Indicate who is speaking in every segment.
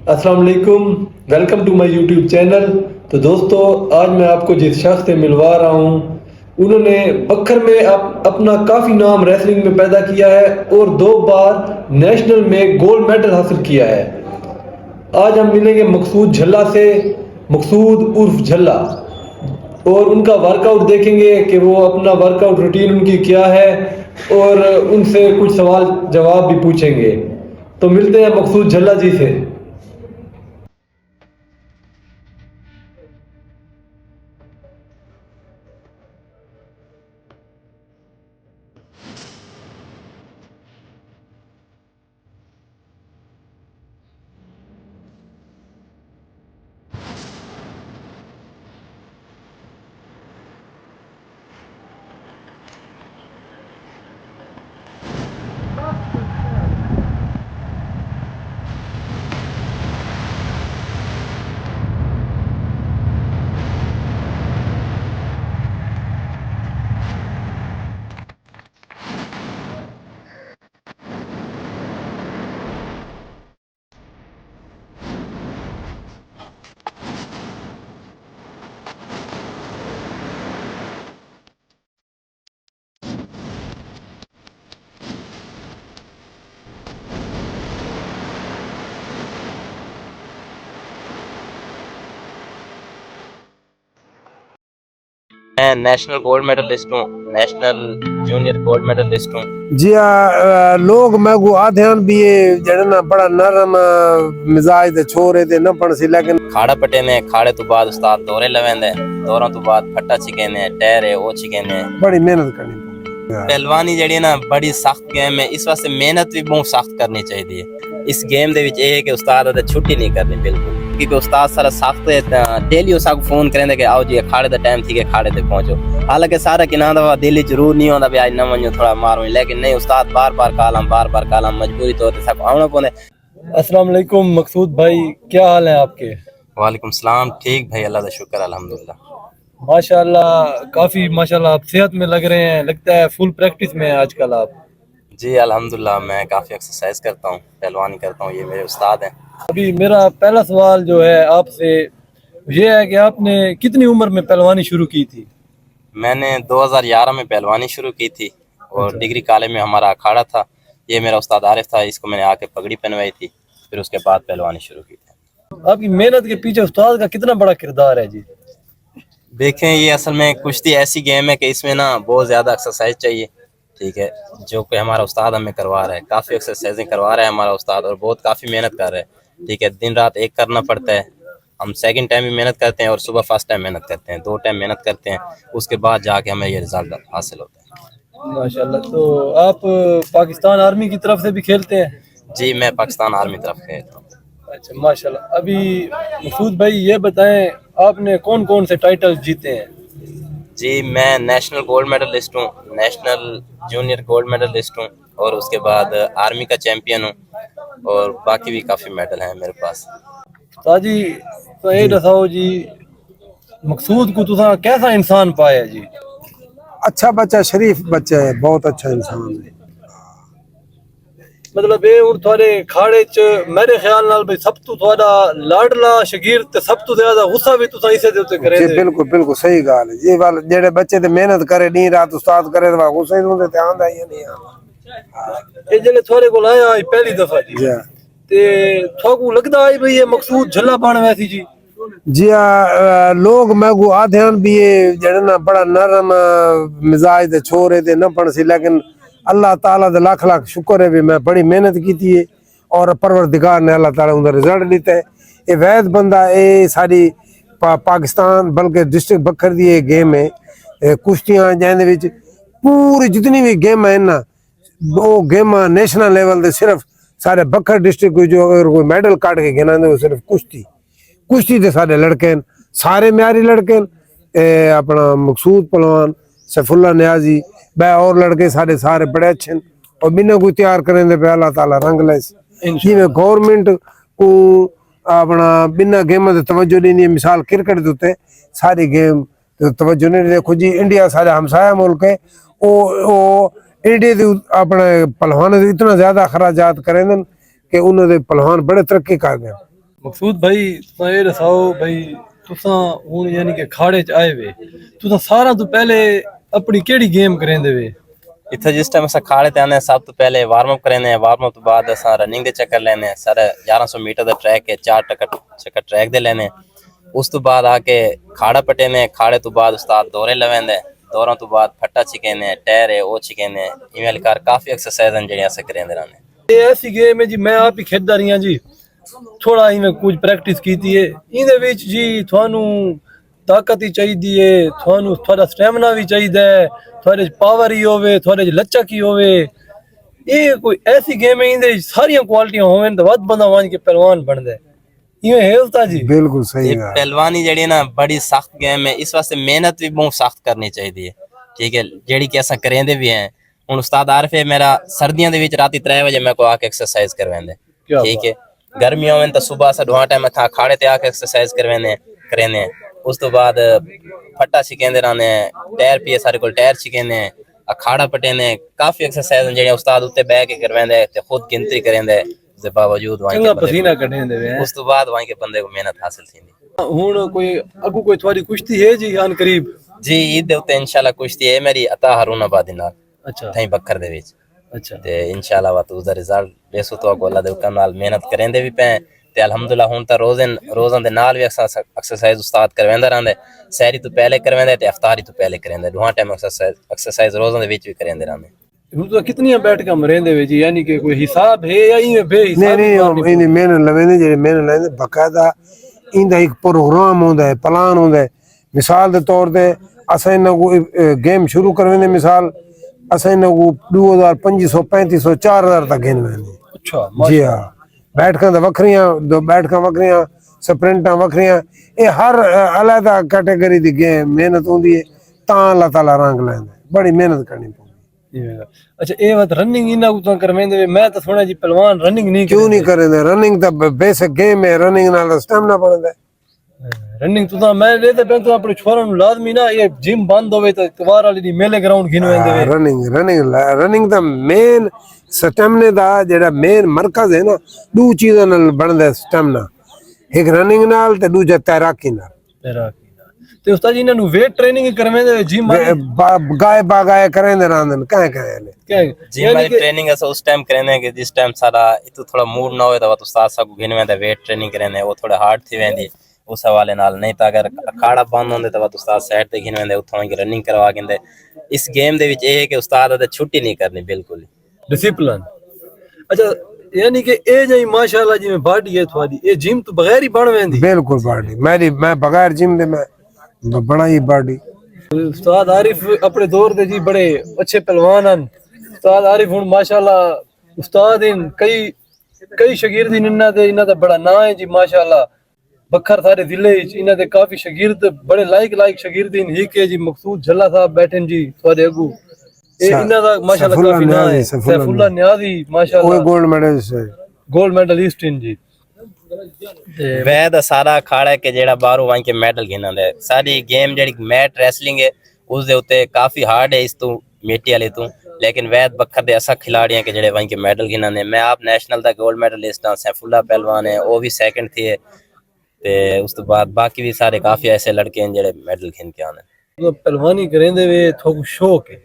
Speaker 1: अस्सलाम वालेकुम। Welcome to my YouTube channel. तो दोस्तों, आज मैं आपको जिस शख्स से मिलवा रहा हूँ, उन्होंने बखर में अपना काफ़ी नाम रेसलिंग में पैदा किया है और 2 बार नेशनल में गोल्ड मेडल हासिल किया है। आज हम मिलेंगे मकसूद झल्ला से, मकसूद उर्फ झल्ला, और उनका वर्कआउट देखेंगे कि वो अपना वर्कआउट रूटीन उनकी क्या है, और उनसे कुछ सवाल जवाब भी पूछेंगे। तो मिलते हैं मकसूद झल्ला जी से।
Speaker 2: मैं नेशनल गोल्ड मेडलिस्ट हूँ, नेशनल जूनियर गोल्ड मेडलिस्ट हूँ।
Speaker 3: जी लोग मैं आध्यान भी ये जड़े ना बड़ा नरम मिजाज दे छोरे दे न पण सी, लेकिन
Speaker 2: खाड़ा पटे ने खाड़े तो बाद उस्ताद दौरे लवेंदे, दौरों तो बाद फट्टा छिके ने टैर है वो छिके ने।
Speaker 3: बड़ी मेहनत करनी
Speaker 2: पहलवानी जड़ी ना बड़ी सख्त गेम है, इस वास्ते मेहनत भी बहुत सख्त करनी चाहिए। इस गेम दे विच है कि उस्ताद दा छुट्टी नहीं करनी बिल्कुल, क्योंकि उस्ताद सारा सख्त है। डेली उस फोन करेंदे कि आओ जी खाड़े दा टाइम थी के खाड़े ते पहुंचो। हालांकि सारा किना दफा दिल्ली जरूर नहीं होंदा भी आज न वणो थोड़ा मारो, लेकिन नहीं, उस्ताद बार बार कालम मजबूरी तौर ते सब आना पौंदे।
Speaker 1: अस्सलाम वालेकुम मकसूद भाई, क्या हाल है आपके?
Speaker 2: वालेकुम सलाम, ठीक भाई, अल्लाह का शुक्र अल्हम्दुलिल्लाह।
Speaker 1: माशाल्लाह, काफ़ी माशाल्लाह आप सेहत में लग रहे हैं, लगता है फुल प्रैक्टिस में है आजकल आप।
Speaker 2: जी अल्हम्दुलिल्लाह, मैं काफ़ी एक्सरसाइज करता हूँ, पहलवानी करता हूँ, ये मेरे उस्ताद हैं।
Speaker 1: अभी मेरा पहला सवाल जो है आपसे ये है कि आपने कितनी उम्र में पहलवानी शुरू की थी?
Speaker 2: मैंने 2011 में पहलवानी शुरू की थी और डिग्री कॉलेज में हमारा अखाड़ा था। ये मेरा उस्ताद आरिफ था, इसको मैंने आके पगड़ी पहनवाई थी, फिर उसके बाद पहलवानी शुरू की थी।
Speaker 1: आपकी मेहनत के पीछे उस्ताद का कितना बड़ा किरदार है जी?
Speaker 2: देखें, ये असल में कुश्ती ऐसी गेम है कि इसमें ना बहुत ज़्यादा एक्सरसाइज चाहिए, ठीक है, जो कि हमारा उस्ताद हमें करवा रहा है। काफ़ी एक्सरसाइजें करवा रहा है हमारा उस्ताद और बहुत काफ़ी मेहनत कर रहा है, ठीक है। दिन रात एक करना पड़ता है। हम सेकंड टाइम भी मेहनत करते हैं और सुबह फर्स्ट टाइम मेहनत करते हैं, 2 टाइम मेहनत करते हैं, उसके बाद जाके हमें ये रिजल्ट हासिल होता है।
Speaker 1: माशाल्लाह। तो आप पाकिस्तान आर्मी की तरफ से भी खेलते हैं?
Speaker 2: जी, मैं पाकिस्तान आर्मी तरफ खेलता हूँ।
Speaker 1: अच्छा माशाल्लाह। अभी मकसूद भाई ये बताएं, आपने कौन कौन से टाइटल जीते हैं?
Speaker 2: जी, मैं नेशनल गोल्ड मेडलिस्ट हूँ, नेशनल जूनियर गोल्ड मेडलिस्ट हूँ, और उसके बाद आर्मी का चैंपियन हूँ, और बाकी भी काफ़ी मेडल हैं मेरे पास।
Speaker 1: ताजी, तो ये दसाओ जी, मकसूद को तुसा कैसा इंसान पाया जी?
Speaker 3: अच्छा बच्चा, शरीफ बच्चा है, बहुत अच्छा इंसान है।
Speaker 1: मतलब ये हूँ थोड़े खाड़े च मेरे ख्याल नाल भाई सब तो थोड़ा लाडला शगीर ते सब तो ज्यादा गुस्सा भी तुसा इसे दे उते करे।
Speaker 3: जी बिल्कुल बिल्कुल सही गाल है। ये वाल जेड़े बच्चे ते मेहनत करे दिन रात उस्ताद करे तो गुस्सा ही उनदे ते आंदा ही नहीं आंदा।
Speaker 1: ये जेले थोड़े को आया पहली दफा जी, ते थोकू लगदा है भाई ये मकसूद झल्ला पाने वैसी जी?
Speaker 3: जी लोग मैं आध्यान भी ये जड़े ना बड़ा नरम मिजाज दे छोरे दे न पण सी, लेकिन अल्लाह ताला दे लाख लाख शुक्र है भी मैं बड़ी मेहनत की थी और परवरदिगार ने अल्लाह ताला उनका रिजल्ट दिता है। ये वैद बंदा ये सारी पाकिस्तान बल्कि डिस्ट्रिक्ट बखर दी ये गेम है कुश्तियां जैन विच पूरी जितनी भी गेम है ना, वो गेम नेशनल लेवल दे सिर्फ सारे बखर डिस्ट्रिक्ट जो अगर कोई मेडल काट के गिना वो सिर्फ कुश्ती दे सारे लड़के सारे म्यारी लड़के अपना मकसूद पहलवान, सैफुल्ला न्याजी, बै और लड़के सारे बड़े अच्छे और बिना कोई तैयार करें पे अल्लाह ताला रंग ले। जिमें गवर्नमेंट को अपना बिना गेम तवज्जो नहीं है, मिसाल क्रिकेट के उत्ते सारी गेम तवज्जो नहीं। देखो जी इंडिया सारे हमसाया मुल्क है, वो इंडिया के अपने पहलवान इतना ज्यादा अखराजात करें कि उन्होंने पहलवान बड़े तरक्की कर गए।
Speaker 1: मकसूद भाई तुम ये दसाओ भाई तुसां हुन यानी कि खाड़े च आए वे तुसां सारा तो पहले अपनी केड़ी गेम करेंदे वे
Speaker 2: इतना जिस टाइम अस खाड़े ते आने सब तो पहले वार्म अप करें वार्म अप तो बाद अस रनिंग दे चक्कर लेने सर 1100 मीटर दा ट्रैक है 4 चक्कर ट्रैक दे लेने उस तो बाद आके खाड़ा पटे ने खाड़े तो बाद उस्ताद दौरे लवेंदे दौरों तो बाद फट्टा छिकेने टायर है वो छिकेने इवेल कर काफी एक्सरसाइज जेडी अस करेंदे रहने
Speaker 1: ये ऐसी गेम है जी मैं आप ही खेडदा रही जी थोड़ा इवें कुछ प्रैक्टिस कीती है इहदे विच जी थानू ताकत ही चाहिदी है थानू थोड़ा स्टैमिना भी चाहिदा है थोड़े पावर ही होवे थोड़े लचक ही होवे ये कोई ऐसी गेम है इहदे सारी क्वालिटियां होवन तो वध बंदा वांज के पहलवान बनदा है इवें है उस्ताद जी
Speaker 3: बिल्कुल सही
Speaker 2: ये
Speaker 3: है
Speaker 2: पहलवानी जेडी ना बड़ी सख्त गेम है इस वास्ते मेहनत भी बहुत सख्त करनी चाहिए ठीक है जेडी कि अस करेंदे भी हैं हुन उस्ताद आरिफ है मेरा सर्दियों दे विच राती 3 बजे मेरे को आके एक्सरसाइज करवांदे ठीक है गर्मियों में तो सुबह से दुआ टाइम था खाड़े ते आके एक्सरसाइज करवाने करेने उस तो बाद फट्टा छिकेंदे रहने टायर पिए सारे को टायर छिकेने अखाड़ा पटेने काफी एक्सरसाइज जेडी उस्ताद उत्ते बैठ के करवांदे ते खुद गिनती करेंदे उसके बावजूद वहां
Speaker 1: चंगा पसीना कढेंदे वे
Speaker 2: उस तो बाद वहां के बंदे को मेहनत हासिल थी
Speaker 1: हुन कोई अगू कोई थोड़ी कुश्ती है जी आन करीब
Speaker 2: जी ईद दे उत्ते इंशाल्लाह कुश्ती है मेरी अता हरुनाबादी नाल
Speaker 1: अच्छा
Speaker 2: थई बखर दे विच
Speaker 1: अच्छा
Speaker 2: ते इंशाल्लाह वा तो रिजल्ट देसो तो अल्लाह दे हुक्म नाल मेहनत करेंदे भी पे ते अल्हम्दुलिल्लाह हुन ता रोज़न दे नाल भी एक्सरसाइज उस्ताद करवेंदा रहंदे सहरी तो पहले करवेंदे ते इफ्तारी तो पहले करेंदे दुआ टाइम एक्सरसाइज रोज़न दे विच भी करेंदे रहंदे
Speaker 1: हुन तो कितनियां बैठकां मरेंदे वे जी यानी कि कोई हिसाब है या इवें
Speaker 3: नहीं
Speaker 1: बेहिसाब
Speaker 3: नहीं इन्हें मेहनत लवेंदे जेडे मेहनत लेंदे बकायदा इंदा एक प्रोग्राम होंदा है प्लान होंदा है मिसाल दे तौर ते असां इन्हां को गेम शुरू करवेंदे मिसाल असां इन्हां को 2500 3500 4000 तक गिनवेंदे
Speaker 1: अच्छा
Speaker 3: जी हाँ बैठकां दा वखरियां दो बैठकां वखरियां स्प्रिंटां वखरियां ये हर अलग कैटेगरी दी गेम मेहनत होंदी है तां अल्लाह ताला रंग लैंदा बड़ी मेहनत करनी पौंदी
Speaker 1: अच्छा ये बात रनिंग इना को तो करवेंदे वे मैं तो सुना जी पहलवान रनिंग नहीं
Speaker 3: क्यों नहीं करेंदे रनिंग ता बेसिक गेम है रनिंग नाल स्टैमिना बनदा
Speaker 1: रनिंग तो मैं लेते पे तो अपने छोरा नु लाजमी ना ये जिम बंद होवे तो इतवार वाली दी मेले ग्राउंड गिनवेंदे वे
Speaker 3: रनिंग दा मेन स्टैमिना दा जेड़ा मेन मरकज है ना दो चीज़ां नाल बनदा स्टैमिना एक रनिंग नाल ते दूजा तैराकी नाल
Speaker 1: तैराकी ते उस्ताद जी इना नु वेट ट्रेनिंग करवेंदे वे जिम
Speaker 3: गाय बागाए करेंदे रहंदन काहे ने
Speaker 1: क्या
Speaker 2: जी हमारी ट्रेनिंग ऐसा उस टाइम करेंदे कि जिस टाइम सारा इतो थोड़ा मूड ना होए तो उस्ताद साहब गिनवेंदे वेट ट्रेनिंग करेंदे वो थोड़ा हार्ड थी वेंदी उस हवाले नाल नहीं तो अगर अखाड़ा बंद होंदे तो उस्ताद साइड ते गिनवेंदे उथों की रनिंग करवा के इस गेम दे विच ये है कि उस्ताद अदे छुट्टी नहीं करनी बिल्कुल
Speaker 1: डिसिप्लिन अच्छा यानी कि ए जई माशाल्लाह जी में बॉडी है थोड़ी ये जिम तो बगैर ही बन वेंदी
Speaker 3: बिल्कुल बॉडी मैं बगैर जिम दे मैं बड़ा ही बॉडी
Speaker 1: उस्ताद आरिफ अपने दौर दे जी बड़े अच्छे पहलवान हैं उस्ताद आरिफ हुन माशाल्लाह उस्ताद इन कई शागिर्द इन्ना दा बड़ा नाम है जी माशाल्लाह बखर सारे जिले इन्ना दे काफी शागिर्द बड़े लाइक शागिर्द इन ही के जी मकसूद झल्ला साहब बैठे जी थोड़े अगू ए इन्ना दा माशाल्लाह काफी नाम है सैफुल्लाह नियाजी माशाल्लाह गोल्ड मेडलिस्ट इन जी
Speaker 2: वैद सारा अखाड़ा के जेड़ा बाहरों वहीं के मेडल गिनंदे सारी गेम जेड़ी मैट रेसलिंग है उस दे उत्ते काफी हार्ड है इस तू मिट्टी वाले तू लेकिन वैद बखर दे ऐसा खिलाड़ी हैं कि जेड़े वहीं के मेडल गिनंदे मैं आप नेशनल दा गोल्ड मेडलिस्ट हां सैफुल्लाह पहलवान है वो भी सेकंड थे ते उस तो बाद बाकी भी सारे काफी ऐसे लड़के हैं जेड़े मेडल गिन के आने
Speaker 1: तो पहलवानी करेंदे वे थोक शौक है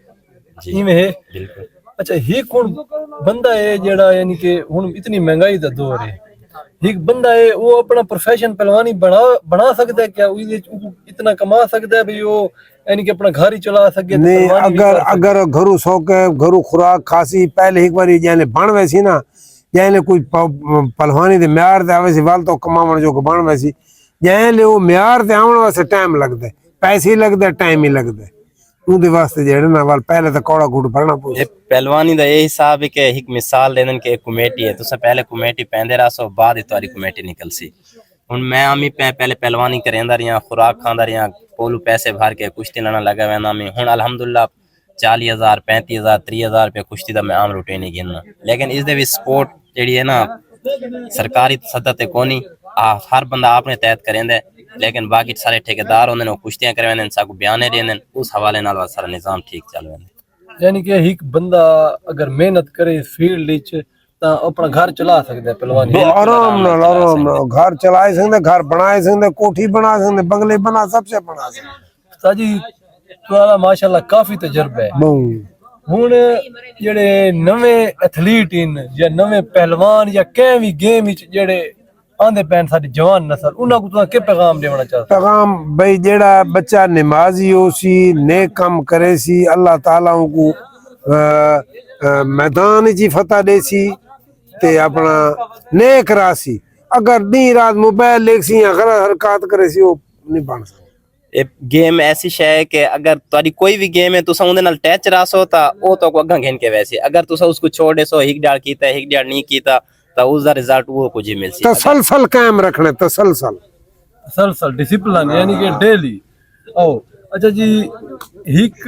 Speaker 2: जी
Speaker 1: इवें है
Speaker 2: बिल्कुल
Speaker 1: अच्छा ही कौन बंदा है जेड़ा यानी कि हुन इतनी महंगाई दा दौर है एक बंदा है वो अपना प्रोफेशन पहलवानी बना सकता है क्या इतना कमा सकता है भाई वो यानी कि अपना घर ही चला सके
Speaker 3: नहीं अगर घरू शौक है घरू खुराक खासी पहले एक बार जाने बन वैसी ना जाने कोई पहलवानी दे म्यार ते आवे सी वाल तो कमावण जो बन वैसी जाने वो म्यार ते आवन वास्ते टाइम लगदा है पैसे ही लगदा टाइम ही लगदा उहदे वास्ते जेड़े ना वाल पहले तो कौड़ा घुट भरना पौ
Speaker 2: ये पहलवानी दा ये हिसाब है कि एक मिसाल देन के एक कमेटी है तुसा पहले कमेटी पेंदे रहो बाद तुम्हारी कमेटी निकलसी हुन मैं आमी पहले पहलवानी करेंदा रिया खुराक खांदा रिया पोलू पैसे भर के कुश्ती लड़ना लगा वेंदा मी हुन अल्हम्दुलिल्लाह 40,000 35,000 30,000 रुपए कुश्ती दा मैं आम रूटीन ही गिनना लेकिन इस दे भी स्पोर्ट जेड़ी है ना सरकारी सतह ते कोनी हर बंदा आपने तहत करेंदा लेकिन बाकी सारे ठेकेदार होंदे ने कुश्तियां करवांदे ने सबको बयाने देंदे उस हवाले नाल सारा निजाम ठीक चल वेंदा
Speaker 1: यानी कि एक बंदा अगर मेहनत करे इस फील्ड विच ਤਾਂ ਆਪਣਾ ਘਰ ਚਲਾ ਸਕਦੇ ਪਹਿਲਵਾਨੀ
Speaker 3: आराम नाल घर चलाए सकते, घर बनाए सकते, कोठी बना सकते, बंगले बना सबसे बना सकते।
Speaker 1: ਉਸਤਾਦ ਜੀ ਤੁਹਾਡਾ ਮਾਸ਼ਾਅੱਲਾ ਕਾਫੀ ਤਜਰਬਾ ਹੈ। ਹੁਣ ਜਿਹੜੇ ਨਵੇਂ ਐਥਲੀਟ ਹਨ ਜਾਂ ਨਵੇਂ ਪਹਿਲਵਾਨ ਜਾਂ ਕਿਸੇ ਵੀ ਗੇਮ ਵਿੱਚ ਜਿਹੜੇ ਆਂਦੇ ਪੈਣ ਸਾਡੀ ਜਵਾਨ ਨਸਲ ਉਹਨਾਂ ਨੂੰ ਤੁਸੀਂ ਕੀ ਪੈਗਾਮ ਦੇਣਾ ਚਾਹते
Speaker 3: पैगाम भाई जेड़ा बच्चा नमाजी हो सी, नेक काम करे सी, अल्लाह ताला को मैदान जी फतह दे सी ते अपना नेक रासी। अगर दी रात मोबाइल लेख सी या गलत हरकत करे सी वो नहीं बन सकता।
Speaker 2: ਇਹ ਗੇਮ ਐਸੀ ਸ਼ੈ ਹੈ ਕਿ ਅਗਰ ਤੁਹਾਡੀ ਕੋਈ ਵੀ ਗੇਮ ਹੈ ਤੁਸੀਂ ਉਹਦੇ ਨਾਲ ਟੱਚ ਰਾਸੋ ਤਾਂ ਉਹ ਤੋਂ ਅੱਗਾ ਘੇਨ ਕੇ ਵੈਸੇ ਅਗਰ ਤੁਸੀਂ ਉਸਕੋ ਛੋੜੇ ਸੋ ਇੱਕ ਡਾਲ ਕੀਤਾ ਇੱਕ ਡਾਲ ਨਹੀਂ ਕੀਤਾ ਤਾਂ ਉਸ ਦਾ ਰਿਜ਼ਲਟ ਉਹ ਕੁਝ ਹੀ ਮਿਲ ਸੀ।
Speaker 3: तसलसल कायम रखना, तसलसल
Speaker 1: तसलसल डिसिप्लिन यानी कि डेली ओ अच्छा जी एक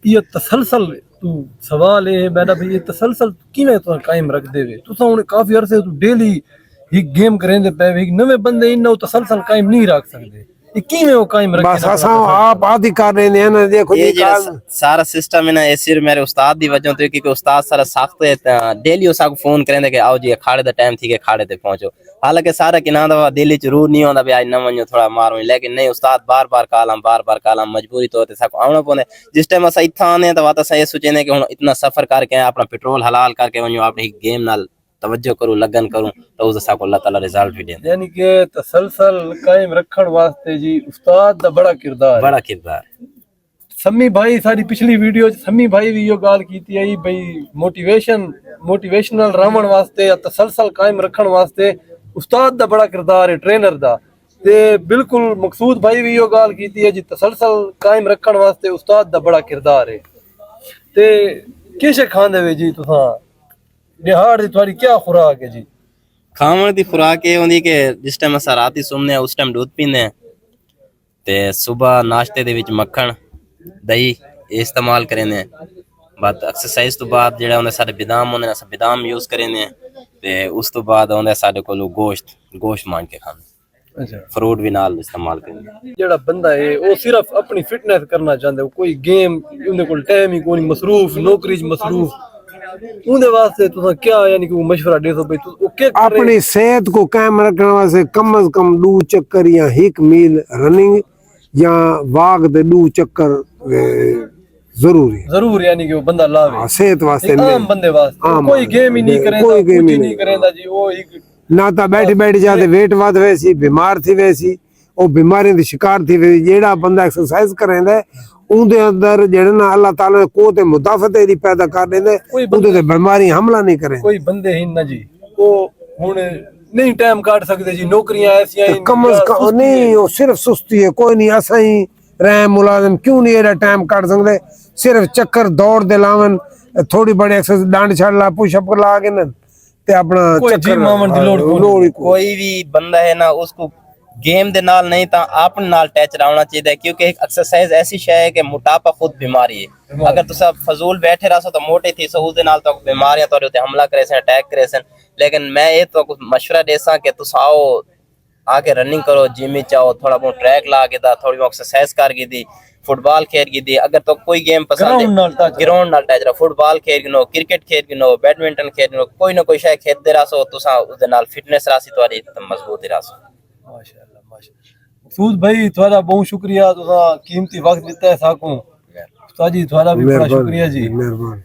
Speaker 1: ये तसलसल तू सवाल है मेरा भी ये तसलसल किवें तो कायम रख देवे तू हुन काफी अरसे तू डेली एक गेम करेंदे पे एक नवे बंदे इन्नो तसलसल कायम नहीं रख सकदे ये किवें वो कायम रखे
Speaker 3: बस असा आप आदि कर रहे हैं ना। देखो
Speaker 2: ये
Speaker 3: जी
Speaker 2: ਜਿਹੜਾ ਸਾਰਾ ਸਿਸਟਮ ਹੈ ਨਾ ਇਹ ਸਿਰ ਮੇਰੇ ਉਸਤਾਦ ਦੀ ਵਜ੍ਹਾ ਤੋਂ ਕਿਉਂਕਿ ਉਸਤਾਦ ਸਾਰਾ ਸਖਤ ਹੈ ਤਾਂ ਡੇਲੀ ਉਸਾਂ ਨੂੰ ਫੋਨ ਕਰਿੰਦੇ ਕਿ ਆਓ ਜੀ ਅਖਾੜੇ ਦਾ ਟਾਈਮ ਠੀਕ ਹੈ ਅਖਾੜੇ ਤੇ ਪਹੁੰਚੋ। ਹਾਲਾਂਕਿ ਸਾਰਾ ਕਿਨਾਂ ਦਾ ਦਿਲ ਚ ਰੂਹ ਨਹੀਂ ਆਉਂਦਾ ਵੀ ਅੱਜ ਨਾ ਵੰਜੋ ਥੋੜਾ ਮਾਰੋ ਲੇਕਿਨ ਨਹੀਂ ਉਸਤਾਦ ਬਾਰ-ਬਾਰ ਕਾਲਮ ਮਜਬੂਰੀ ਤੌਰ ਤੇ ਸਾਕੋ ਆਉਣਾ ਪਉਂਦਾ। ਜਿਸ ਟਾਈਮ ਅਸਾਂ ਇੱਥਾਂ ਆਨੇ ਤਾਂ ਵਾਤ ਅਸਾਂ ਇਹ ਸੋਚੇਂਦੇ ਕਿ ਹੁਣ ਇਤਨਾ ਸਫ਼ਰ ਕਰਕੇ ਆਪਣਾ ਪੈਟਰੋਲ ਹਲਾਲ ਕਰਕੇ ਵੰਜੋ ਆਪਣੀ ਗੇਮ ਨਾਲ तवज्जो करूं लगन करूं तो उस को अल्लाह ताला रिजल्ट भी देंदे।
Speaker 1: यानी कि तसलसल कायम रखण वास्ते जी उस्ताद दा बड़ा किरदार सम्मी भाई सारी पिछली वीडियो सम्मी भाई भी यो गाल कीती आई भाई मोटिवेशनल रहण वास्ते या तसलसल कायम रखण वास्ते उस्ताद दा बड़ा किरदार है ट्रेनर दा ते बिल्कुल मकसूद भाई भी यो गाल कीती है जी तसलसल कायम रखण वास्ते उस्ताद दा बड़ा किरदार है। ते किश खांदे वे जी तुसां दिहाड़ दी थोड़ी क्या खुराक है जी?
Speaker 2: खावन दी खुराक ये होंदी कि जिस टाइम असां राती सुमने उस टाइम दूध पींदे ते सुबह नाश्ते दे विच मक्खन दही इस्तेमाल करेंदे बाद एक्सरसाइज तो बाद जेड़ा होंदा साडे बादाम होंदे असां बादाम यूज करेंदे ते उस तो बाद होंदा साडे कोल गोश्त मान के खांदे।
Speaker 1: अच्छा
Speaker 2: फ्रूट भी नाल इस्तेमाल करेंदे।
Speaker 1: जेड़ा बंदा है वो सिर्फ अपनी फिटनेस करना चाहंदा कोई गेम उनदे कोल टाइम ही कोई मसरूफ नौकरी च मसरूफ उनदे वास्ते तुसा क्या यानी कि वो मशवरा दे दो भाई तू ओ के
Speaker 3: अपनी सेहत को कायम रखने वास्ते कम से कम 2 चक्कर या 1 मील रनिंग या वाक दे 2 चक्कर जरूर यानी कि वो बंदा लावे सेहत वास्ते
Speaker 1: आम बंदे वास्ते कोई गेम ही नहीं करेंदा कुछ नहीं करेंदा जी वो एक
Speaker 3: ना ता बैठ जाते वेट वध वैसी बीमार थी वैसी ओ बीमारी दी शिकार थी वैसी। जेड़ा बंदा एक्सरसाइज करेंदा उनके अंदर जेड़ा ना अल्लाह ताला को ते मुदाफत दी पैदा कर देंदे उनके ते बीमारी हमला नहीं करे।
Speaker 1: कोई बंदे ही ना जी वो हुन नहीं टाइम काट सकते जी नौकरियां ऐसी
Speaker 3: कम से कम नहीं वो सिर्फ सुस्ती है कोई नहीं असा ही रह मुलाजिम क्यों नहीं एड़ा टाइम काट सकते सिर्फ चक्कर दौड़ दे लावन थोड़ी बड़ी एक्सरसाइज डांड छड़ ला पुशअप ला के ना ते अपना चक्कर
Speaker 1: मावन दी लोड़
Speaker 2: कोई भी बंदा है ना उसको गेम दे नाल नहीं ता अपने नाल टच रहना चाहिए क्योंकि एक एक्सरसाइज ऐसी शय है कि मोटापा खुद बीमारी है। अगर तुसा फजूल बैठे रहो तो मोटे थी सो उस दे नाल तो बीमारियां तोरे उते हमला करे सन अटैक करे सन। लेकिन मैं ये तो कुछ मशवरा देसा कि तुसा आओ आके रनिंग करो जिम में जाओ थोड़ा बहुत ट्रैक ला के दा थोड़ी बहुत एक्सरसाइज कर की दी फुटबॉल खेल की दी। अगर तो कोई गेम पसंद है ग्राउंड नाल टच रहो फुटबॉल खेल गिनो क्रिकेट खेल गिनो बैडमिंटन खेल गिनो कोई ना कोई शय खेलते रहो तुसा उस दे नाल फिटनेस रासी तोरी मजबूत रासो।
Speaker 1: माशाअल्लाह मकसूद भाई थोड़ा बहुत शुक्रिया तुसा कीमती वक्त दिता है साको उस्ताद जी थोड़ा भी बड़ा शुक्रिया जी मेहरबान।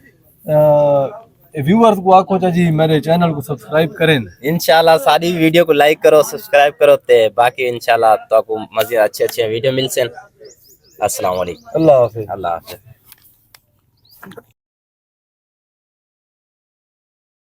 Speaker 1: व्यूअर्स को आखो जी मेरे चैनल को सब्सक्राइब करें
Speaker 2: इंशाल्लाह सारी वीडियो को लाइक करो सब्सक्राइब करो ते बाकी इंशाल्लाह तो आपको मज़ीद अच्छे वीडियो मिल सन। अस्सलाम वालेकुम
Speaker 1: अल्लाह हाफिज़।
Speaker 2: अल्लाह हाफिज़।